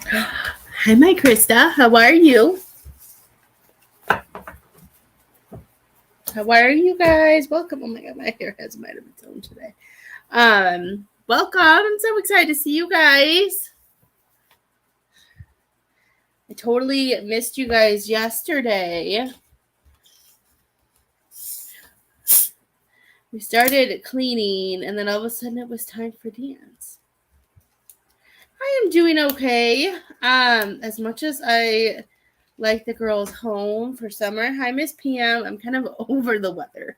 Hi, my Krista. How are you? How are you guys? Welcome. Oh my god, my hair has a mind of its own today. Welcome. I'm so excited to see you guys. I totally missed you guys yesterday. We started cleaning, and then all of a sudden it was time for dance. I am doing okay. As much as I like the girls home for summer. Hi, Miss PM. I'm kind of over the weather.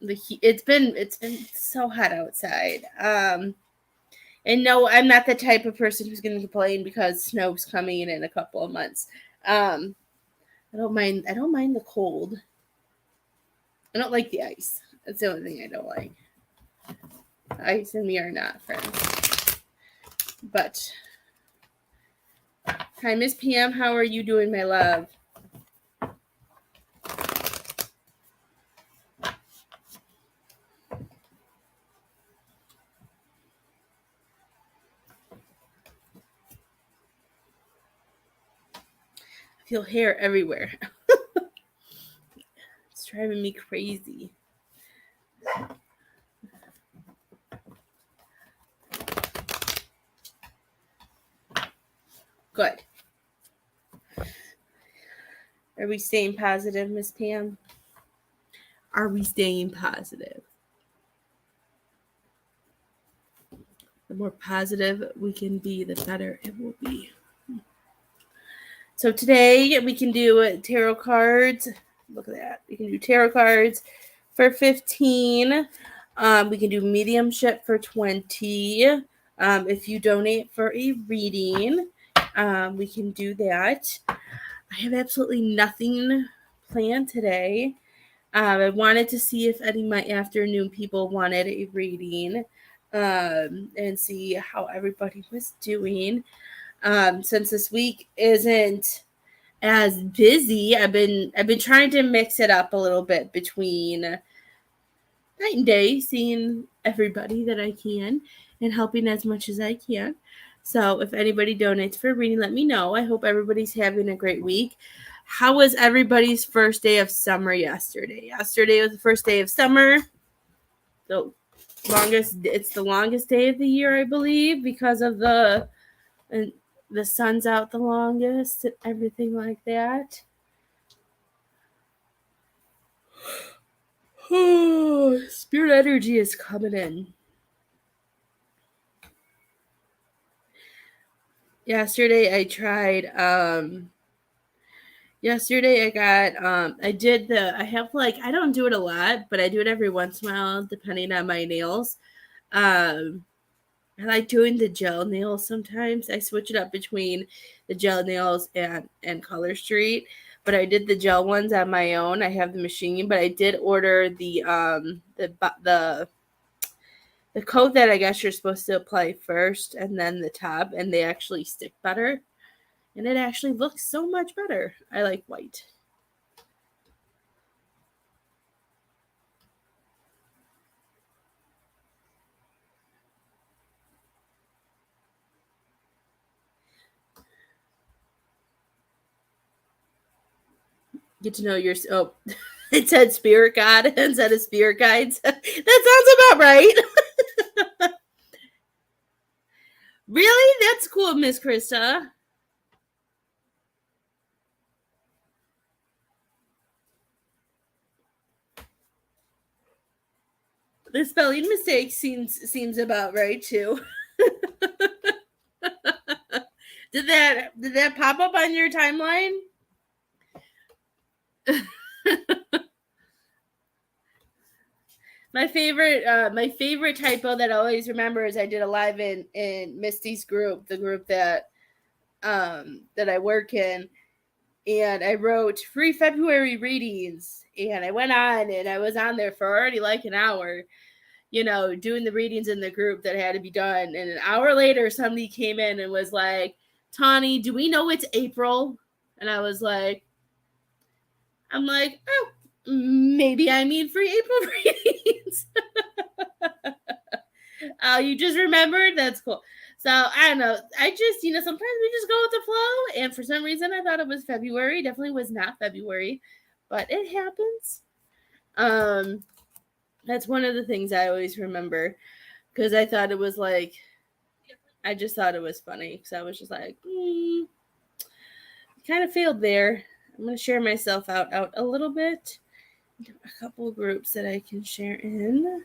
The heat, it's been so hot outside. And no, I'm not the type of person who's going to complain because snow's coming in a couple of months. Um, I don't mind the cold. I don't like the ice. That's the only thing I don't like. Ice and me are not friends. But hi, Miss PM. How are you doing, my love? I feel hair everywhere. It's driving me crazy. Good. Are we staying positive, Miss Pam? Are we staying positive? The more positive we can be, the better it will be. So today we can do tarot cards. Look at that. We can do tarot cards for 15. We can do mediumship for 20. If you donate for a reading, we can do that. I have absolutely nothing planned today. I wanted to see if any of my afternoon people wanted a reading and see how everybody was doing. Since this week isn't as busy, I've been trying to mix it up a little bit between night and day, seeing everybody that I can and helping as much as I can. So if anybody donates for a reading, let me know. I hope everybody's having a great week. How was everybody's first day of summer yesterday? Yesterday was the first day of summer. It's the longest day of the year, I believe, because of the sun's out the longest and everything like that. Oh, spirit energy is coming in. Yesterday I tried yesterday I have I don't do it a lot, but I do it every once in a while depending on my nails. I like doing the gel nails sometimes. I switch it up between the gel nails and Color Street, but I did the gel ones on my own. I have the machine, but I did order the coat that I guess you're supposed to apply first and then the top, and they actually stick better. And it actually looks so much better. I like white. Get to know your it said spirit guide instead of spirit guides. That sounds about right. Really? That's cool, Miss Krista. The spelling mistake seems about right too. Did that pop up on your timeline? My favorite typo that I always remember is I did a live in Misty's group, the group that I work in, and I wrote free February readings, and I went on and I was on there for already like an hour, doing the readings in the group that had to be done. And an hour later, somebody came in and was like, Tawny, do we know it's April? And I'm like, oh, maybe I mean free April readings. Oh, you just remembered? That's cool. So I don't know. I just, sometimes we just go with the flow. And for some reason, I thought it was February. Definitely was not February, but it happens. That's one of the things I always remember because I thought it was like, I just thought it was funny because I was just like, kind of failed there. I'm going to share myself out a little bit. A couple of groups that I can share in.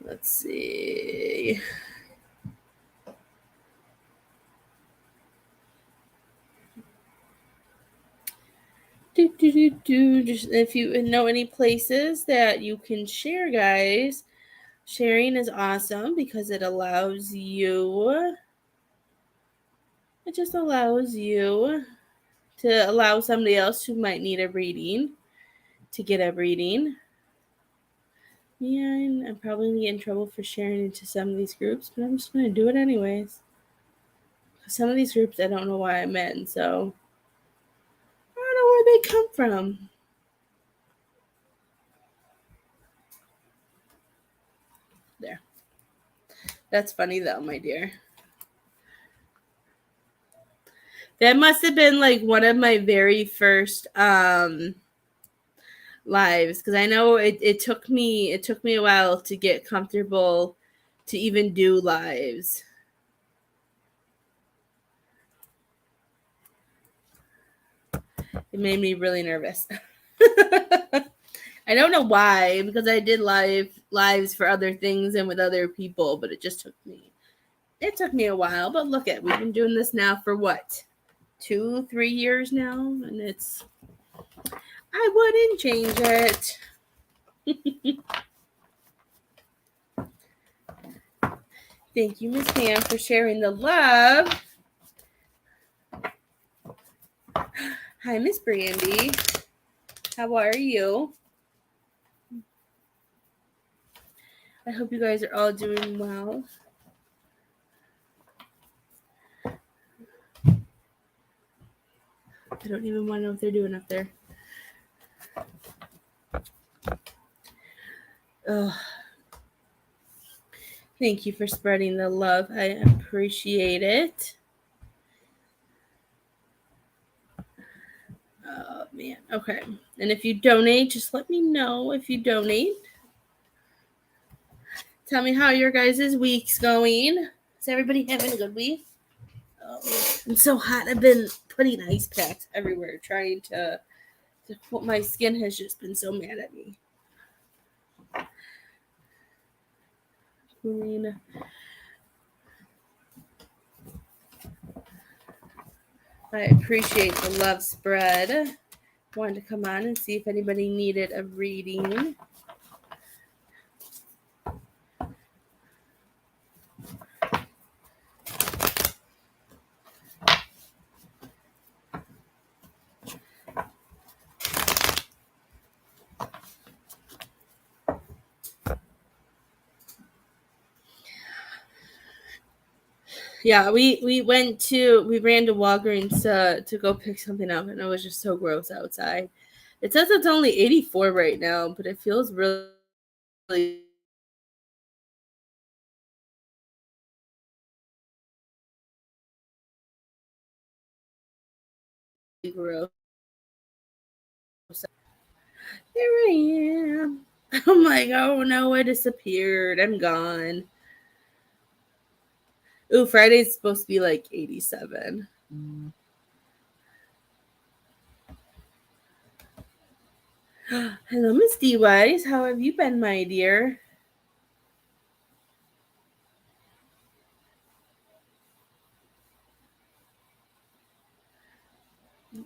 Let's see. Just if you know any places that you can share, guys, sharing is awesome because it allows you. It just allows you to allow somebody else who might need a reading to get a reading. Yeah, I'm probably going to get in trouble for sharing into some of these groups, but I'm just going to do it anyways. Some of these groups, I don't know why I'm in, so I don't know where they come from. There. That's funny, though, my dear. That must have been, like, one of my very first lives, because I know it took me a while to get comfortable to even do lives. It made me really nervous. I don't know why, because I did lives for other things and with other people, but it took me a while. But look at, we've been doing this now for what, 2-3 years now, and I wouldn't change it. Thank you, Miss Pam, for sharing the love. Hi, Miss Brandy. How are you? I hope you guys are all doing well. I don't even want to know what they're doing up there. Ugh. Thank you for spreading the love. I appreciate it. Oh, man. Okay. And if you donate, just let me know if you donate. Tell me how your guys' week's going. Is everybody having a good week? Oh, I'm so hot. I've been putting ice packs everywhere, trying to my skin has just been so mad at me. I appreciate the love spread. Wanted to come on and see if anybody needed a reading. Yeah, we ran to Walgreens to go pick something up, and it was just so gross outside. It says it's only 84 right now, but it feels really gross. Here I am. I'm like, oh no, I disappeared. I'm gone. Ooh, Friday's supposed to be like 87. Hello, Miss D Wise. How have you been, my dear?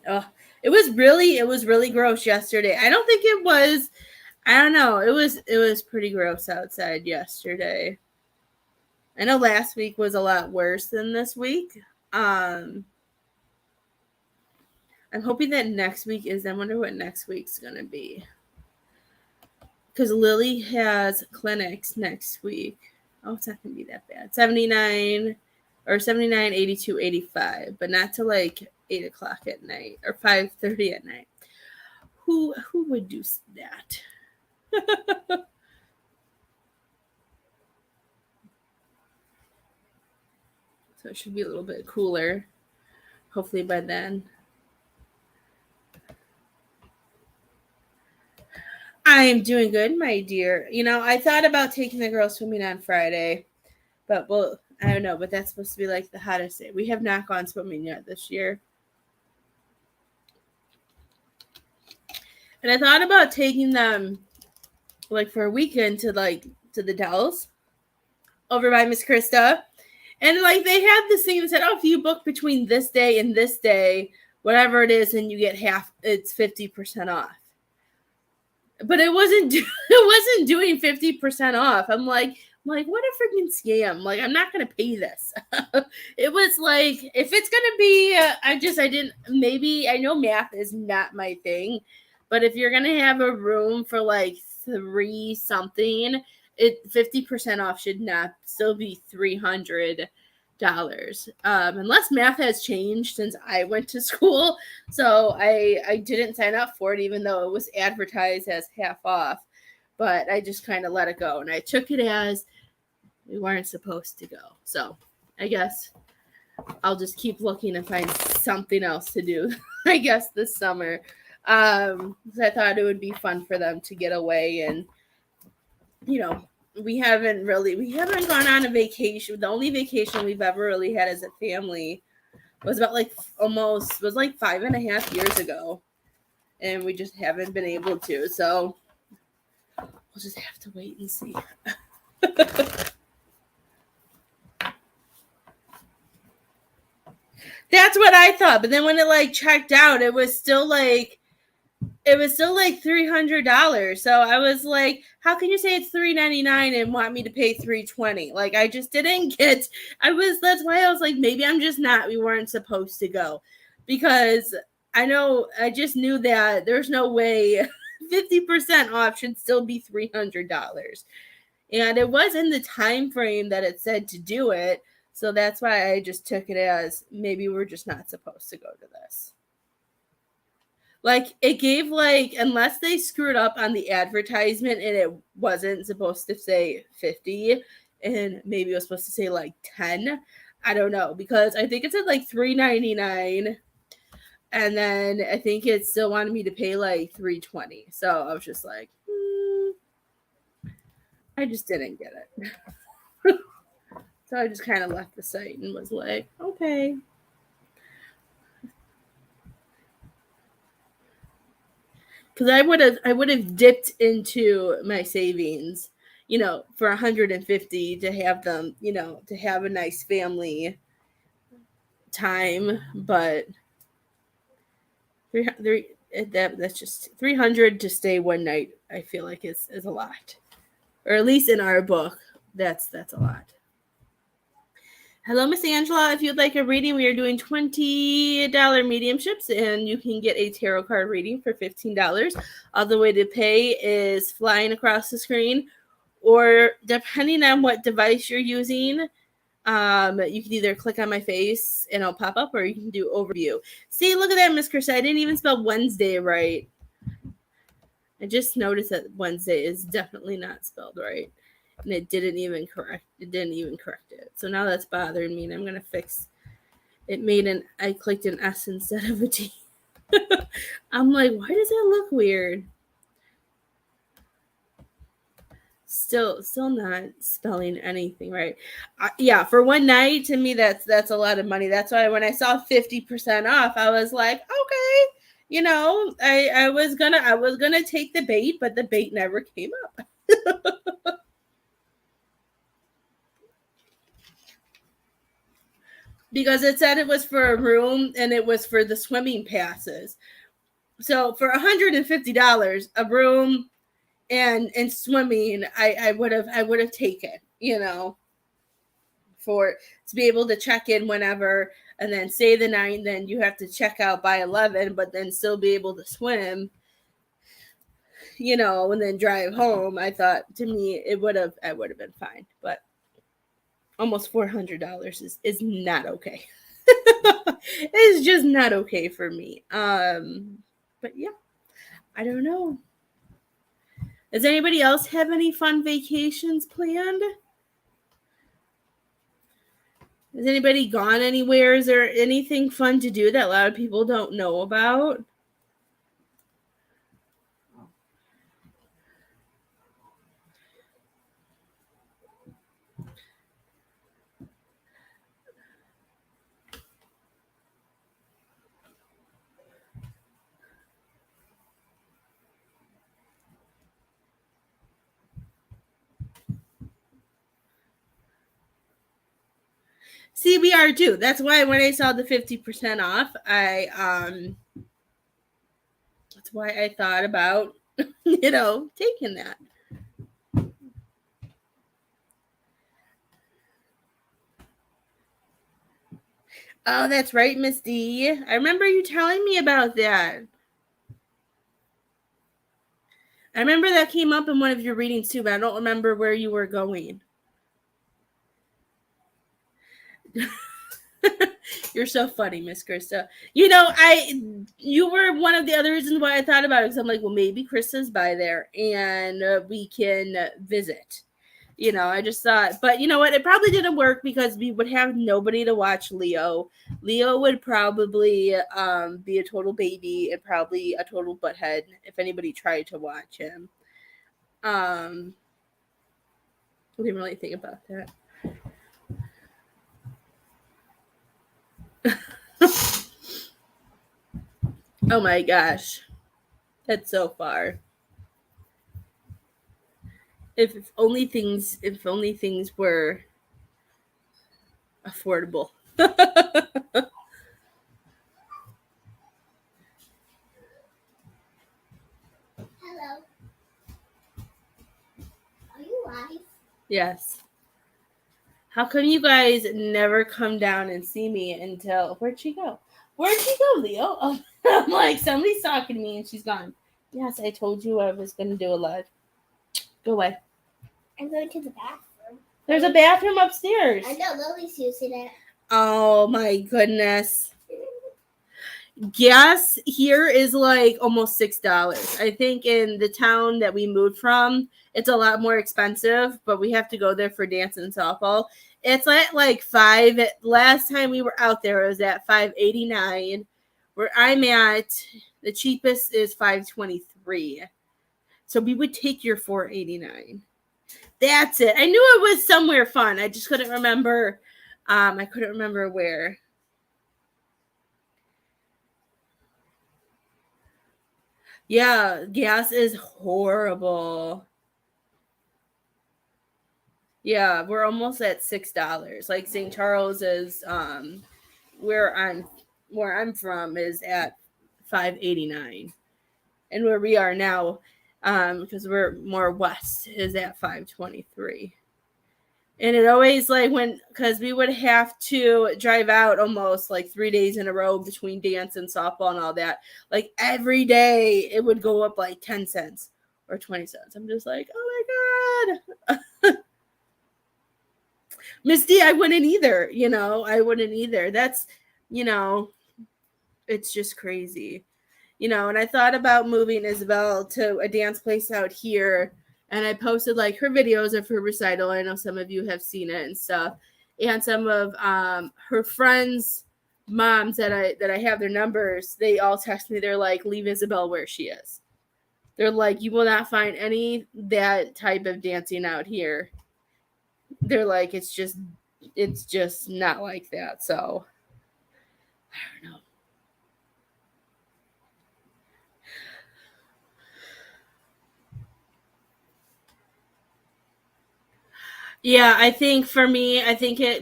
Oh, it was really gross yesterday. I don't think it was. I don't know. It was pretty gross outside yesterday. I know last week was a lot worse than this week. I'm hoping that next week is. I wonder what next week's gonna be. Because Lily has clinics next week. Oh, it's not gonna be that bad. 79 or 79, 82, 85, but not till like 8 o'clock at night or 5:30 at night. Who would do that? So it should be a little bit cooler, hopefully by then. I'm doing good, my dear. I thought about taking the girls swimming on Friday, but well, I don't know, but that's supposed to be like the hottest day. We have not gone swimming yet this year. And I thought about taking them like for a weekend to the Dells over by Miss Krista. And like they had this thing that said, oh, if you book between this day and this day, whatever it is, and you get it's 50% off. But it wasn't doing 50% off. I'm like, what a freaking scam. Like, I'm not going to pay this. It was like, if it's going to be, I know math is not my thing, but if you're going to have a room for like 3 something, 50% off should not still be $300. Unless math has changed since I went to school. So I didn't sign up for it, even though it was advertised as half off. But I just kind of let it go. And I took it as we weren't supposed to go. So I guess I'll just keep looking and find something else to do, I guess, this summer. Because I thought it would be fun for them to get away and, we haven't gone on a vacation. The only vacation we've ever really had as a family was about like 5.5 years ago. And we just haven't been able to. So we'll just have to wait and see. That's what I thought. But then when it like checked out, it was still like $300. So I was like, how can you say it's $399 and want me to pay $320? Like, I just didn't get. That's why I was like, maybe we weren't supposed to go, because I just knew that there's no way 50% off should still be $300, and it was in the time frame that it said to do it. So that's why I just took it as maybe we're just not supposed to go to this. Like, it gave, like, unless they screwed up on the advertisement and it wasn't supposed to say 50 and maybe it was supposed to say, like, 10. I don't know, because I think it said, like, $399, and then I think it still wanted me to pay, like, $320. So I was just like, I just didn't get it. So I just kind of left the site and was like, okay. Because I would have dipped into my savings, for $150 to have them, to have a nice family time. But that's just $300 to stay one night. I feel like is a lot, or at least in our book, that's a lot. Hello, Miss Angela. If you'd like a reading, we are doing $20 mediumships, and you can get a tarot card reading for $15. All the way to pay is flying across the screen, or depending on what device you're using, you can either click on my face and it'll pop up, or you can do overview. See, look at that, Miss Chris. I didn't even spell Wednesday right. I just noticed that Wednesday is definitely not spelled right. And it didn't even correct it. So now that's bothering me, and I'm gonna fix it. I clicked an S instead of a T. I'm like, why does that look weird? Still not spelling anything right. Yeah, for one night, to me that's a lot of money. That's why when I saw 50% off, I was like, okay, I was gonna take the bait, but the bait never came up. Because it said it was for a room and it was for the swimming passes. So for $150, a room and swimming, I would have taken, for to be able to check in whenever and then stay the night. Then you have to check out by 11, but then still be able to swim, and then drive home. I thought, to me, I would have been fine, but almost $400 is not okay. It's just not okay for me. But yeah, I don't know. Does anybody else have any fun vacations planned? Has anybody gone anywhere? Is there anything fun to do that a lot of people don't know about? See, we are too. That's why when I saw the 50% off, that's why I thought about, taking that. Oh, that's right, Miss D. I remember you telling me about that. I remember that came up in one of your readings too, but I don't remember where you were going. You're so funny, Miss Krista. You were one of the other reasons why I thought about it, because I'm like, well, maybe Krista's by there and we can visit. I just thought, but you know what? It probably didn't work because we would have nobody to watch Leo. Leo would probably be a total baby and probably a total butthead if anybody tried to watch him. What do you really think about that? Oh my gosh. That's so far. If only things were affordable. Hello. Are you live? Yes. How come you guys never come down and see me until... Where'd she go? Where'd she go, Leo? Oh, I'm like, somebody's talking to me and she's gone. Yes, I told you I was going to do a live. Go away. I'm going to the bathroom. There's a bathroom upstairs. I know, Lily's using it. Oh my goodness. Gas here is like almost $6. I think in the town that we moved from, it's a lot more expensive, but we have to go there for dance and softball. It's at like $5. Last time we were out there, it was at $5.89. Where I'm at, the cheapest is $5.23. So we would take your $4.89. That's it. I knew it was somewhere fun. I just couldn't remember. I couldn't remember where. Yeah, gas is horrible. Yeah, we're almost at $6. Like St. Charles is where I'm from is at $5.89. And where we are now, because we're more west, is at $5.23. And it always because we would have to drive out almost like 3 days in a row between dance and softball and all that. Like every day it would go up like 10 cents or 20 cents. I'm just like, oh my God. Miss D, I wouldn't either. I wouldn't either. That's, it's just crazy. And I thought about moving Isabel to a dance place out here. And I posted like her videos of her recital. I know some of you have seen it and stuff. And some of her friends' moms that I have their numbers, they all text me. They're like, leave Isabel where she is. They're like, you will not find any that type of dancing out here. They're like, it's just not like that. So I don't know. Yeah, I think for me,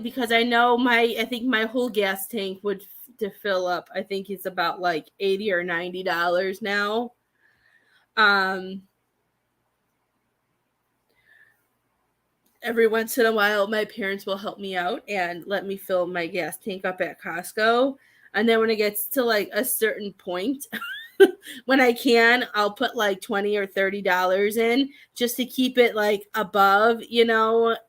because I know I think my whole gas tank would to fill up. I think it's about like $80 or $90 now. Every once in a while, my parents will help me out and let me fill my gas tank up at Costco. And then when it gets to like a certain point, when I can, I'll put like $20 or $30 in just to keep it like above,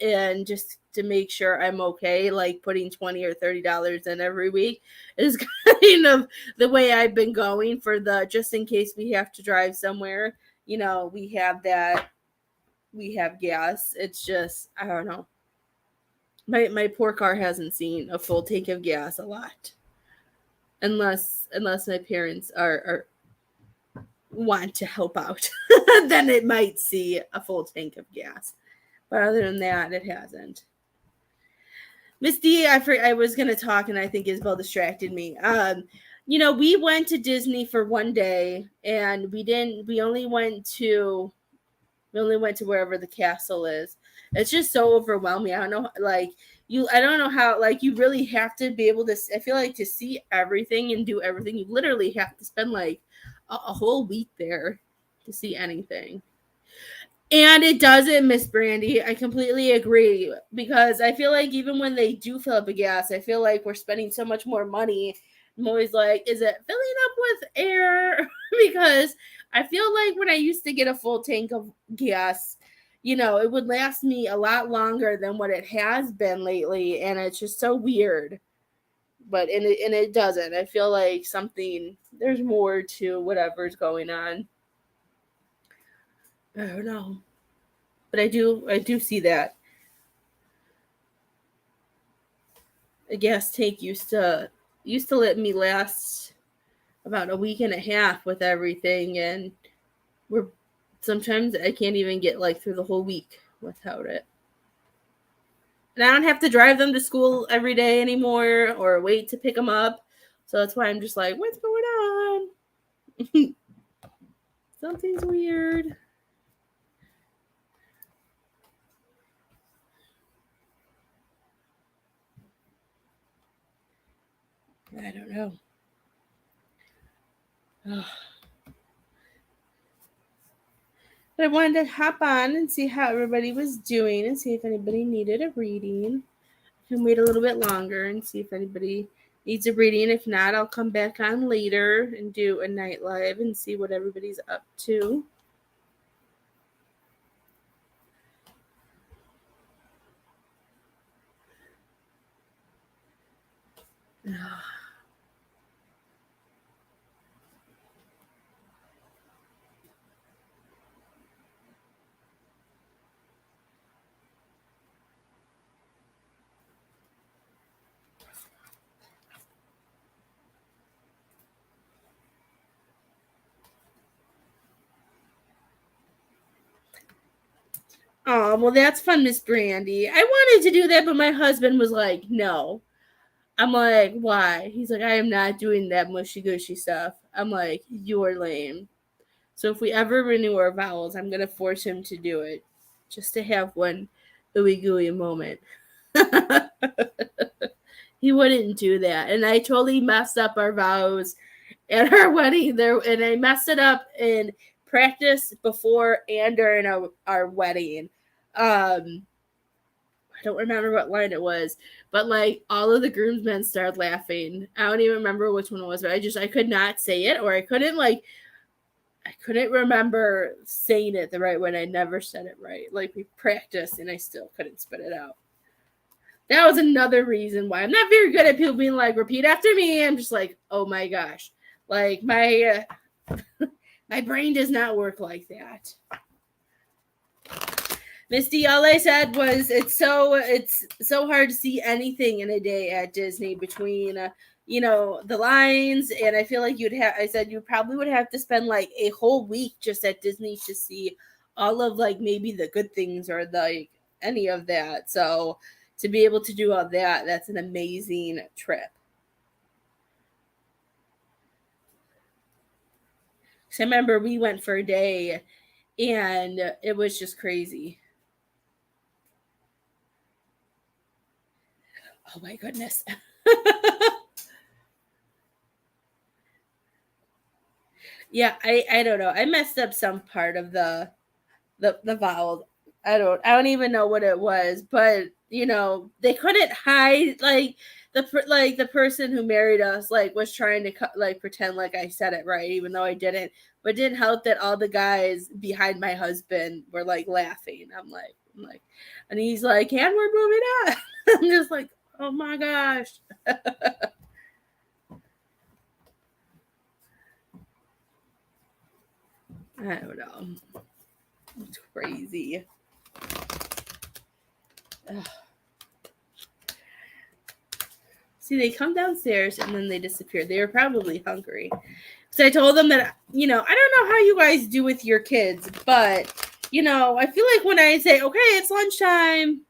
and just to make sure I'm okay. Like putting $20 or $30 in every week is kind of the way I've been going for the just in case we have to drive somewhere. we have that. We have gas. It's just, I don't know. My poor car hasn't seen a full tank of gas a lot, unless my parents are want to help out. Then it might see a full tank of gas. But other than that, it hasn't. Misty, I was gonna talk, and I think Isabel distracted me. We went to Disney for one day, and we didn't. We only went to wherever the castle is. It's just so overwhelming. I don't know, like I don't know how. Like you really have to be able to. I feel like to see everything and do everything, you literally have to spend like a whole week there to see anything. And it doesn't, Miss Brandy. I completely agree because I feel like even when they do fill up a gas, I feel like we're spending so much more money. I'm always like, is it filling up with air? Because I feel like when I used to get a full tank of gas, it would last me a lot longer than what it has been lately, and it's just so weird. But it doesn't. I feel like there's more to whatever's going on. I don't know. But I do see that. A gas tank used to let me last about a week and a half with everything, and we're sometimes I can't even get like through the whole week without it. And I don't have to drive them to school every day anymore or wait to pick them up. So that's why I'm just like, what's going on? Something's weird. I don't know. But I wanted to hop on and see how everybody was doing and see if anybody needed a reading. I can wait a little bit longer and see if anybody needs a reading. If not, I'll come back on later and do a night live and see what everybody's up to. Oh, well, that's fun, Miss Brandy. I wanted to do that, but my husband was like, no. I'm like, why? He's like, I am not doing that mushy gushy stuff. I'm like, you're lame. So if we ever renew our vows, I'm going to force him to do it just to have one ooey gooey moment. He wouldn't do that. And I totally messed up our vows at our wedding there, and I messed it up in practice before and during our wedding. I don't remember what line it was, but like all of the groomsmen started laughing. I don't even remember which one it was, but I could not say it, or I couldn't remember saying it the right way. I never said it right. Like we practiced and I still couldn't spit it out. That was another reason why I'm not very good at people being like, repeat after me. I'm just like, oh my gosh. Like my my brain does not work like that. Misty, all I said was it's so hard to see anything in a day at Disney between the lines, and I feel like I said you probably would have to spend like a whole week just at Disney to see all of like maybe the good things or like any of that. So to be able to do all that, that's an amazing trip. So I remember we went for a day and it was just crazy. Oh my goodness. Yeah, I don't know. I messed up some part of the vowel. I don't even know what it was, but they couldn't hide like the person who married us like was trying to like pretend like I said it right even though I didn't. But it didn't help that all the guys behind my husband were like laughing. I'm like and he's like, and we're moving on. I'm just like, oh my gosh. I don't know. It's crazy. Ugh. See, they come downstairs and then they disappear. They were probably hungry. So I told them that, I don't know how you guys do with your kids, but, I feel like when I say, okay, it's lunchtime,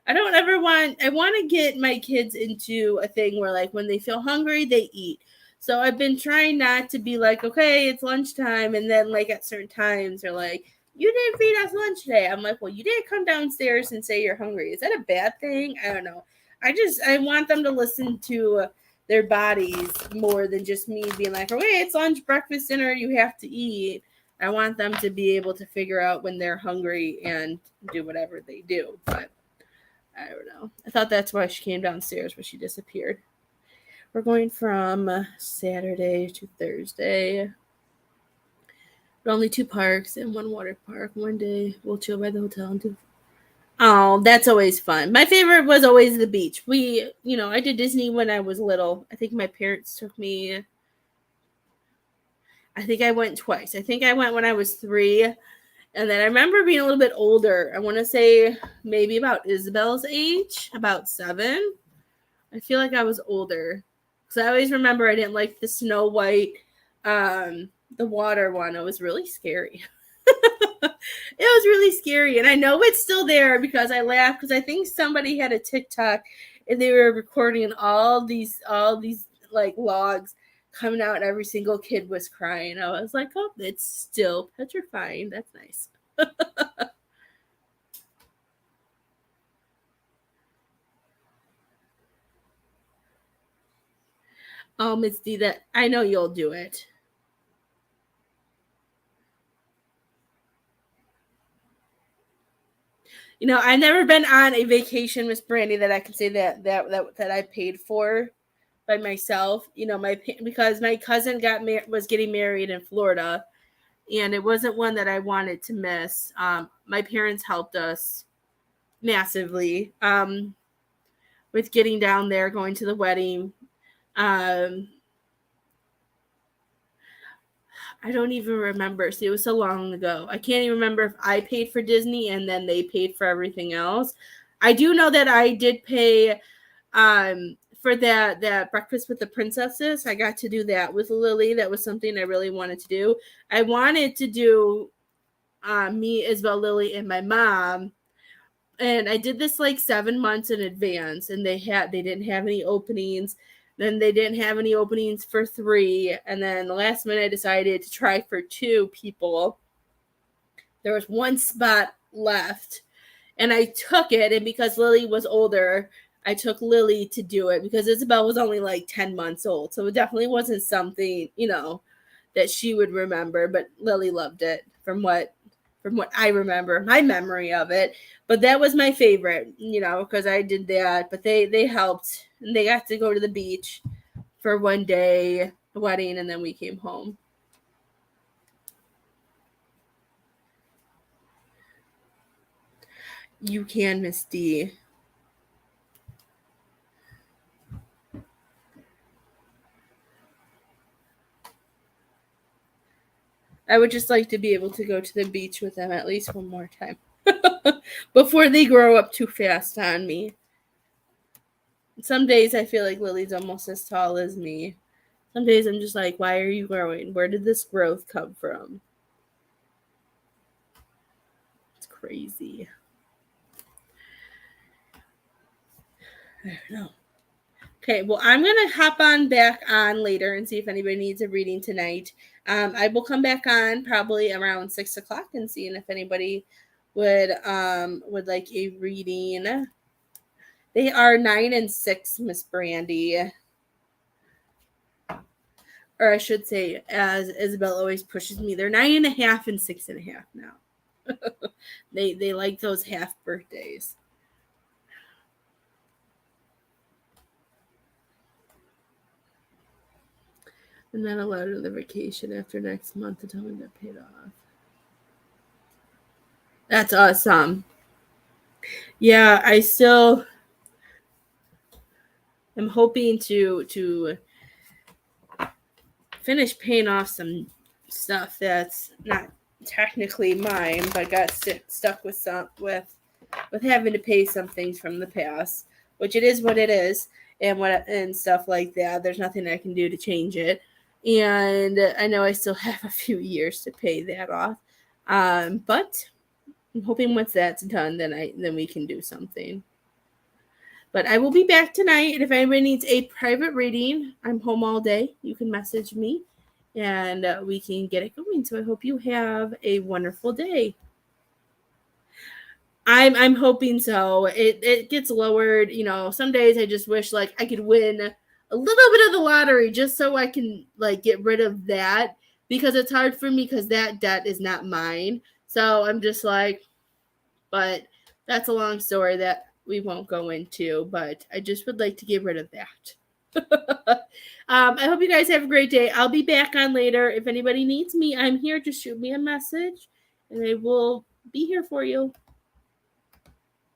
I want to get my kids into a thing where, like, when they feel hungry, they eat. So I've been trying not to be like, okay, it's lunchtime, and then, like, at certain times they're like, you didn't feed us lunch today. I'm like, well, you didn't come downstairs and say you're hungry. Is that a bad thing? I don't know. I want them to listen to their bodies more than just me being like, okay, it's lunch, breakfast, dinner, you have to eat. I want them to be able to figure out when they're hungry and do whatever they do. But I don't know. I thought that's why she came downstairs, but she disappeared. We're going from Saturday to Thursday. But only 2 parks and 1 water park. One day we'll chill by the hotel and do. Oh, that's always fun. My favorite was always the beach. I did Disney when I was little. I think my parents took me. I think I went twice. I think I went when I was 3. And then I remember being a little bit older. I want to say maybe about Isabel's age, about 7. I feel like I was older. Because I always remember I didn't like the Snow White, the water one. It was really scary. It was really scary. And I know it's still there because I laughed because I think somebody had a TikTok and they were recording all these like logs coming out and every single kid was crying. I was like, oh, it's still petrifying. That's nice. Oh, Miss D, that I know you'll do it. I've never been on a vacation, Miss Brandy, that I can say that I paid for by myself. Because my cousin was getting married in Florida, and it wasn't one that I wanted to miss. My parents helped us massively with getting down there, going to the wedding. Um, I don't even remember. See, it was so long ago. I can't even remember if I paid for Disney and then they paid for everything else. I do know that I did pay for that breakfast with the princesses. I got to do that with Lily. That was something I really wanted to do. I wanted to do me, Isabel, Lily, and my mom. And I did this like 7 months in advance, and they didn't have any openings. Then they didn't have any openings for 3, and then the last minute I decided to try for 2 people. There was 1 spot left, and I took it. And because Lily was older, I took Lily to do it because Isabel was only like 10 months old, so it definitely wasn't something that she would remember. But Lily loved it from what I remember, my memory of it. But that was my favorite, because I did that. But they helped, and they got to go to the beach for one day, the wedding, and then we came home. You can, Miss D. I would just like to be able to go to the beach with them at least one more time before they grow up too fast on me. Some days I feel like Lily's almost as tall as me. Some days I'm just like, why are you growing? Where did this growth come from? It's crazy. I don't know. Okay, well, I'm going to hop on back on later and see if anybody needs a reading tonight. I will come back on probably around 6 o'clock and seeing if anybody would like a reading. They are 9 and 6, Miss Brandy. Or I should say, as Isabel always pushes me, they're 9.5 and 6.5 now. They like those half birthdays. I'm not allowed another vacation after next month until we get paid off. That's awesome. Yeah, I still am hoping to finish paying off some stuff that's not technically mine, but got stuck with with having to pay some things from the past, which it is what it is, and stuff like that. There's nothing I can do to change it, and I know I still have a few years to pay that off. But I'm hoping once that's done, then we can do something. But I will be back tonight, and if anybody needs a private reading, I'm home all day. You can message me, and we can get it going. So I hope you have a wonderful day. I'm hoping so. It gets lowered. Some days I just wish like I could win a little bit of the lottery just so I can like get rid of that, because it's hard for me because that debt is not mine. So I'm just like, but that's a long story that we won't go into, but I just would like to get rid of that. I hope you guys have a great day. I'll be back on later. If anybody needs me, I'm here. Just shoot me a message and I will be here for you.